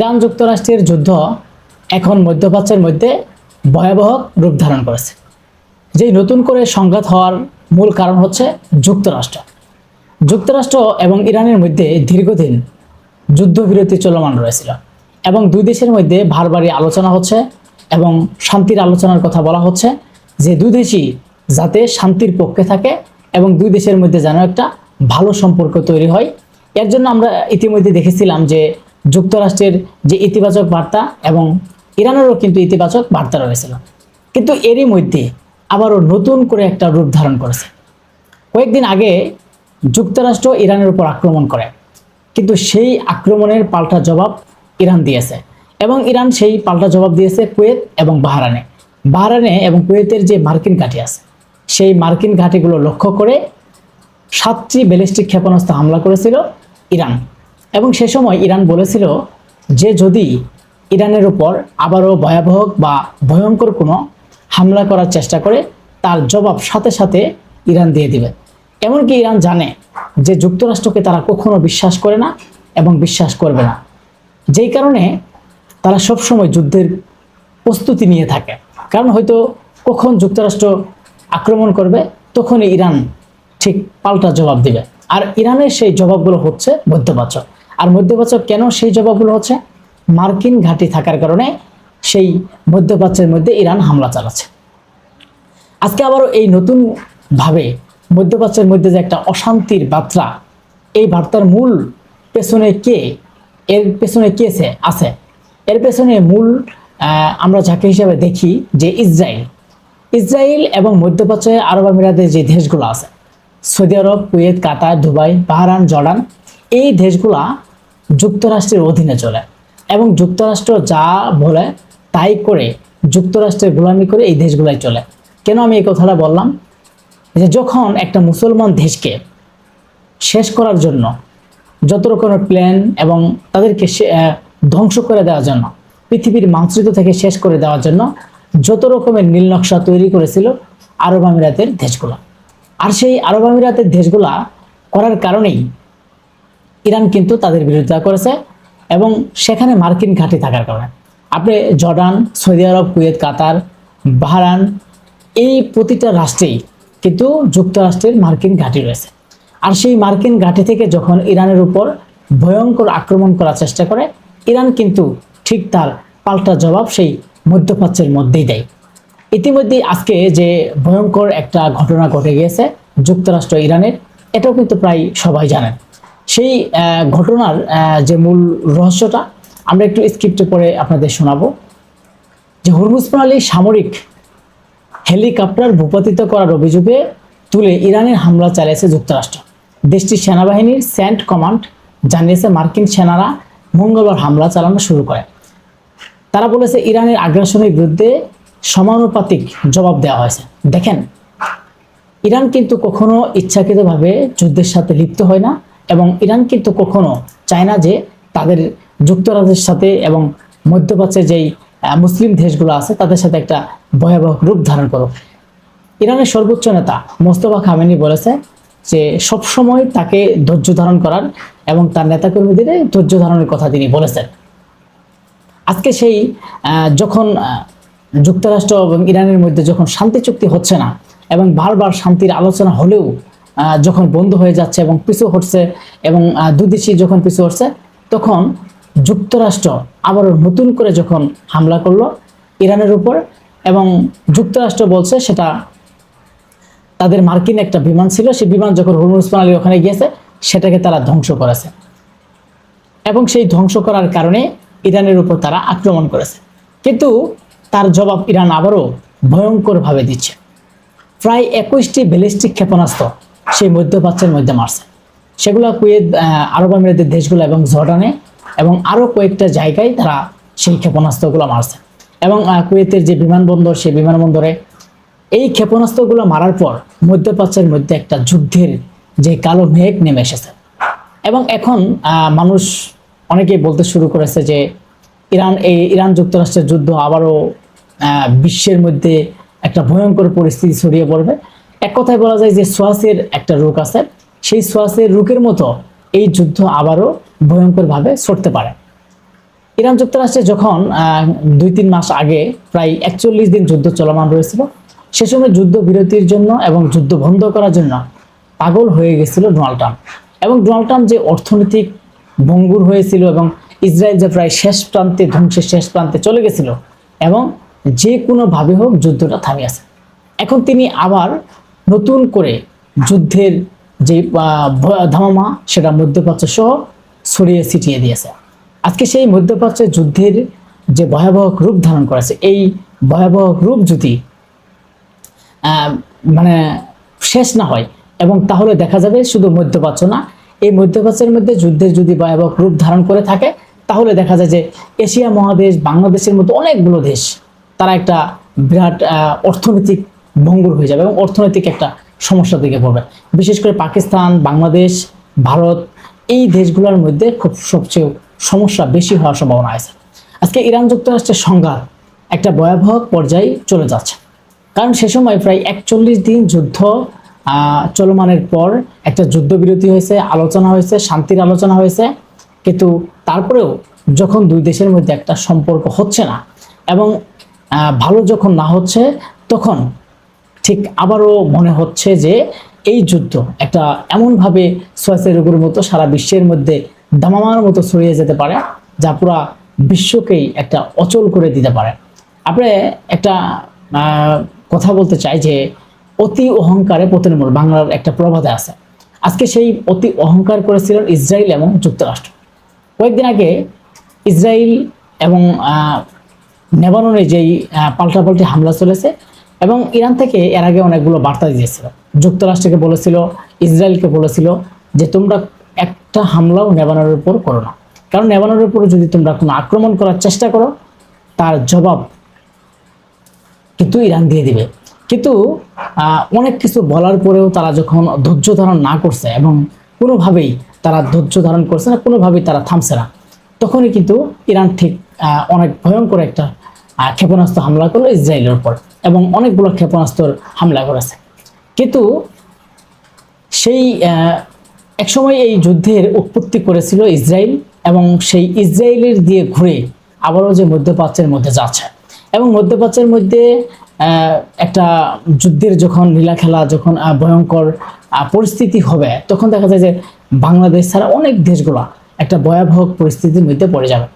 Iran যুক্তরাষ্ট্রের যুদ্ধ এখন মধ্যপ্রাচ্যের মধ্যে ভয়াবহ রূপ ধারণ করেছে। যেই নতুন করে সংঘাত হওয়ার মূল কারণ হচ্ছে যুক্তরাষ্ট্র। যুক্তরাষ্ট্র এবং ইরানের মধ্যে দীর্ঘদিন যুদ্ধবিরতি চলমান রয়েছিল এবং দুই দেশের মধ্যে বারবারই আলোচনা হচ্ছে এবং শান্তির আলোচনার কথা বলা হচ্ছে যে দুই দেশই যাতে শান্তির পক্ষে থাকে এবং দুই দেশের মধ্যে যেন একটা ভালো সম্পর্ক তৈরি হয়। এর জন্য আমরা ইতিমধ্যে দেখেছিলাম যে যুক্তরাষ্ট্রের যে ইতিবাচক বার্তা এবং ইরানেরও কিন্তু ইতিবাচক বার্তা রয়েছিল, কিন্তু এরই মধ্যে আবারও নতুন করে একটা রূপ ধারণ করেছে। কয়েকদিন আগে যুক্তরাষ্ট্র ইরানের উপর আক্রমণ করে, কিন্তু সেই আক্রমণের পাল্টা জবাব ইরান দিয়েছে এবং ইরান সেই পাল্টা জবাব দিয়েছে কুয়েত এবং বাহরাইনে এবং কুয়েতের যে মার্কিন ঘাঁটি আছে সেই মার্কিন ঘাঁটিগুলো লক্ষ্য করে 7টি ব্যালিস্টিক ক্ষেপণাস্ত্র হামলা করেছিল ইরান। এবং সে সময় ইরান বলেছিল যে যদি ইরানের উপর আবারও ভয়াবহ বা ভয়ঙ্কর কোনো হামলা করার চেষ্টা করে তার জবাব সাথে সাথে ইরান দিয়ে দিবে। এমনকি ইরান জানে যে যুক্তরাষ্ট্রকে তারা কখনো বিশ্বাস করে না এবং বিশ্বাস করবে না, যেই কারণে তারা সবসময় যুদ্ধের প্রস্তুতি নিয়ে থাকে। কারণ হয়তো কখন যুক্তরাষ্ট্র আক্রমণ করবে তখনই ইরান ঠিক পাল্টা জবাব দিবে। আর ইরানের সেই জবাবগুলো হচ্ছে মধ্যপ্রাচ্য। আর মধ্যপ্রাচ্য কেন সেই জবাবগুলো হচ্ছে? মার্কিন ঘাঁটি থাকার কারণে সেই মধ্যপ্রাচ্যের মধ্যে ইরান হামলা চালাচ্ছে। আজকে আবারও এই নতুন ভাবে মধ্যপ্রাচ্যের মধ্যে যে একটা অশান্তির বার্তা, এই বার্তার মূল পেছনে কে, এর পেছনে কে আছে? এর পেছনে মূল আমরা যাকে হিসাবে দেখি যে ইসরায়েল এবং মধ্যপ্রাচ্যে আরব আমিরাতের যে দেশগুলো আছে, সৌদি আরব, কুয়েত, কাতার, দুবাই, বাহরাইন, জর্ডান, এই দেশগুলা যুক্তরাষ্ট্রের অধীনে চলে এবং যুক্তরাষ্ট্র যা বলে তাই করে যুক্তরাষ্ট্রের গোলামি করে এই দেশগুলাই চলে। কেন আমি এই কথাটা বললাম? যে যখন একটা মুসলমান দেশকে শেষ করার জন্য যত রকমের প্ল্যান এবং তাদেরকে ধ্বংস করে দেওয়ার জন্য, পৃথিবীর মানচিত্র থেকে শেষ করে দেওয়ার জন্য যত রকমের নীল নকশা তৈরি করেছিল আরব আমিরাতের দেশগুলো, আর সেই আরব আমিরাতের দেশগুলা করার কারণেই ইরান কিন্তু তাদের বিরোধিতা করেছে এবং সেখানে মার্কিন ঘাঁটি থাকার কারণে আপনি জর্ডান, সৌদি আরব, কুয়েত, কাতার, বাহরাইন, এই প্রতিটা রাষ্ট্রেই কিন্তু যুক্তরাষ্ট্রের মার্কিন ঘাঁটি রয়েছে। আর সেই মার্কিন ঘাঁটি থেকে যখন ইরানের উপর ভয়ঙ্কর আক্রমণ করার চেষ্টা করে, ইরান কিন্তু ঠিক তার পাল্টা জবাব সেই মধ্যপ্রাচ্যের মধ্যেই দেয়। ইতিমধ্যে আজকে যে ভয়ঙ্কর একটা ঘটনা ঘটে গিয়েছে যুক্তরাষ্ট্র ইরানের, এটাও কিন্তু প্রায় সবাই জানেন। সেই ঘটনার যে মূল রহস্যটা আমরা একটু স্ক্রিপ্টে পড়ে আপনাদের শোনাবো। যে হরমুজ প্রণালী সামরিক হেলিকপ্টার ভূপাতিত করার অভিযোগে তুলে ইরানের হামলা চালিয়েছে যুক্তরাষ্ট্র। দেশটির সেনাবাহিনীর সেন্ট কমান্ড জানিয়েছে মার্কিন সেনারা মঙ্গলবার হামলা চালানো শুরু করে। তারা বলেছে ইরানের আগ্রাসনের বিরুদ্ধে সমানুপাতিক জবাব দেওয়া হয়েছে। দেখেন, ইরান কিন্তু কখনো ইচ্ছাকৃতভাবে যুদ্ধের সাথে লিপ্ত হয় না এবং ইরান কিন্তু কখনো চায় না যে তাদের যুক্তরাষ্ট্রের সাথে এবং মধ্যপ্রাচ্যের যেই মুসলিম দেশগুলো আছে তাদের সাথে একটা ভয়াবহ রূপ ধারণ করুক। ইরানের সর্বোচ্চ নেতা মোস্তফা খামেনি বলেছে যে সবসময় তাকে ধৈর্য ধারণ করার এবং তার নেতাকর্মীদের ধৈর্য ধারণের কথা তিনি বলেছেন। আজকে সেই যখন যুক্তরাষ্ট্র এবং ইরানের মধ্যে যখন শান্তি চুক্তি হচ্ছে না এবং বারবার শান্তির আলোচনা হলেও যখন বন্ধ হয়ে যাচ্ছে এবং পিছু হটছে এবং দুই দেশই যখন পিছু হটছে, তখন যুক্তরাষ্ট্র আবারও নতুন করে যখন হামলা করলো ইরানের উপর এবং যুক্তরাষ্ট্র বলছে সেটা তাদের মার্কিন একটা বিমান ছিল, সেই বিমান যখন হরমুজ প্রণালী ওখানে গিয়েছে সেটাকে তারা ধ্বংস করেছে এবং সেই ধ্বংস করার কারণে ইরানের উপর তারা আক্রমণ করেছে। কিন্তু তার জবাব ইরান আবারও ভয়ঙ্করভাবে দিচ্ছে। প্রায় 21টি ব্যালিস্টিক ক্ষেপণাস্ত্র সেই মধ্যপ্রাচ্যের মধ্যে মারছে। সেগুলো কুয়েত, আরব আমিরাতের দেশগুলো এবং জর্ডানে এবং আরও কয়েকটা জায়গায় তারা সেই ক্ষেপণাস্ত্রগুলো মারছে এবং কুয়েতের যে বিমানবন্দর, সেই বিমানবন্দরে এই ক্ষেপণাস্ত্রগুলো মারার পর মধ্যপ্রাচ্যের মধ্যে একটা যুদ্ধের যে কালো মেঘ নেমে এসেছে এবং এখন মানুষ অনেকেই বলতে শুরু করেছে যে ইরান যুক্তরাষ্ট্রের যুদ্ধ আবারও বিশ্বের মধ্যে একটা ভয়ঙ্কর পরিস্থিতি ছড়িয়ে পড়বে। এক কথায় বলা যায় যে সোয়াসের একটা রোগ আছে, সেই সোয়াসের রোগের মতো এই যুদ্ধ আবারও ভয়ঙ্করভাবে ছড়তে পারে। ইরান যুক্তরাষ্ট্রে যখন 2-3 মাস আগে প্রায় 41 দিন যুদ্ধ চলমান রয়েছিল, সে সময় যুদ্ধ বিরতির জন্য এবং যুদ্ধ বন্ধ করার জন্য পাগল হয়ে গেছিল ডোনাল্ড ট্রাম্প। এবং ডোনাল্ড ট্রাম্প যে অর্থনৈতিক ভঙ্গুর হয়েছিল এবং ইসরায়েল যে প্রায় শেষ প্রান্তে, ধ্বংসের শেষ প্রান্তে চলে গেছিল এবং যে কোনোভাবে হোক যুদ্ধটা থামিয়েছে। এখন তিনি আবার নতুন করে যুদ্ধের যে ধামামা সেটা মধ্যপ্রাচ্য সহ ছড়িয়ে ছিটিয়ে দিয়েছে। আজকে সেই মধ্যপ্রাচ্যের যুদ্ধের যে ভয়াবহ রূপ ধারণ করেছে, এই ভয়াবহ রূপ যদি মানে শেষ না হয়, এবং তাহলে দেখা যাবে শুধু মধ্যপ্রাচ্য না, এই মধ্যপ্রাচ্যের মধ্যে যুদ্ধের যদি ভয়াবহ রূপ ধারণ করে থাকে, তাহলে দেখা যায় যে এশিয়া মহাদেশ, বাংলাদেশের মতো অনেকগুলো দেশ তারা একটা বিরাট অর্থনৈতিক ভঙ্গুর হয়ে যাবে এবং অর্থনৈতিক একটা সমস্যার দিকে পড়বে। বিশেষ করে পাকিস্তান, বাংলাদেশ, ভারত, এই দেশগুলোর মধ্যে খুব সবচেয়ে সমস্যা বেশি হওয়ার সম্ভাবনা আছে। আজকে ইরান যুক্তরাষ্ট্রের সংঘাত একটা ভয়াবহ পর্যায়ে চলে যাচ্ছে, কারণ সে সময় প্রায় 41 দিন যুদ্ধ চলমানের পর একটা যুদ্ধবিরতি হয়েছে, আলোচনা হয়েছে, শান্তির আলোচনা হয়েছে, কিন্তু তারপরেও যখন দুই দেশের মধ্যে একটা সম্পর্ক হচ্ছে না এবং ভালো যখন না হচ্ছে, তখন ঠিক আবারও মনে হচ্ছে যে এই যুদ্ধ একটা এমনভাবে ছড়াছড়ি রোগের মতো সারা বিশ্বের মধ্যে দামামার মতো ছড়িয়ে যেতে পারে, যা পুরা বিশ্বকেই একটা অচল করে দিতে পারে। আপনি একটা কথা বলতে চাই যে অতি অহংকারে পতনের মূল, বাংলার একটা প্রবাদে আছে। আজকে সেই অতি অহংকার করেছিলেন ইসরায়েল এবং যুক্তরাষ্ট্র। কয়েকদিন আগে ইসরায়েল এবং লেবাননে যেই পাল্টাপাল্টি হামলা চলেছে, এবং ইরান থেকে এর আগে অনেকগুলো বার্তা দিয়েছিল, যুক্তরাষ্ট্রকে বলেছিল, ইসরায়েলকে বলেছিল যে তোমরা একটা হামলাও লেবাননের উপর করো না, কারণ লেবাননের উপর যদি তোমরা কোনো আক্রমণ করার চেষ্টা করো, তার জবাব কিন্তু ইরান দিয়ে দিবে। কিন্তু অনেক কিছু বলার পরেও তারা যখন ধৈর্য ধারণ না করছে এবং কোনোভাবেই তারা ধৈর্য ধারণ করছে না, কোনোভাবেই তারা থামছে না, তখনই কিন্তু ইরান ঠিক অনেক ভয়ঙ্কর একটা ক্ষেপণাস্ত্র হামলা করলো ইসরায়েলের উপর এবং অনেকগুলো ক্ষেপণাস্ত্র হামলা করেছে। কিন্তু সেই একসময় এই যুদ্ধের উৎপত্তি করেছিল ইসরায়েল, এবং সেই ইসরায়েলের দিয়ে ঘুরে আবারও যে মধ্যপ্রাচ্যের মধ্যে যাচ্ছে, এবং মধ্যপ্রাচ্যের মধ্যে একটা যুদ্ধের যখন লীলা খেলা, যখন ভয়ঙ্কর পরিস্থিতি হবে, তখন দেখা যায় যে বাংলাদেশ ছাড়া অনেক দেশগুলো একটা ভয়াবহ পরিস্থিতির মধ্যে পড়ে যাবে।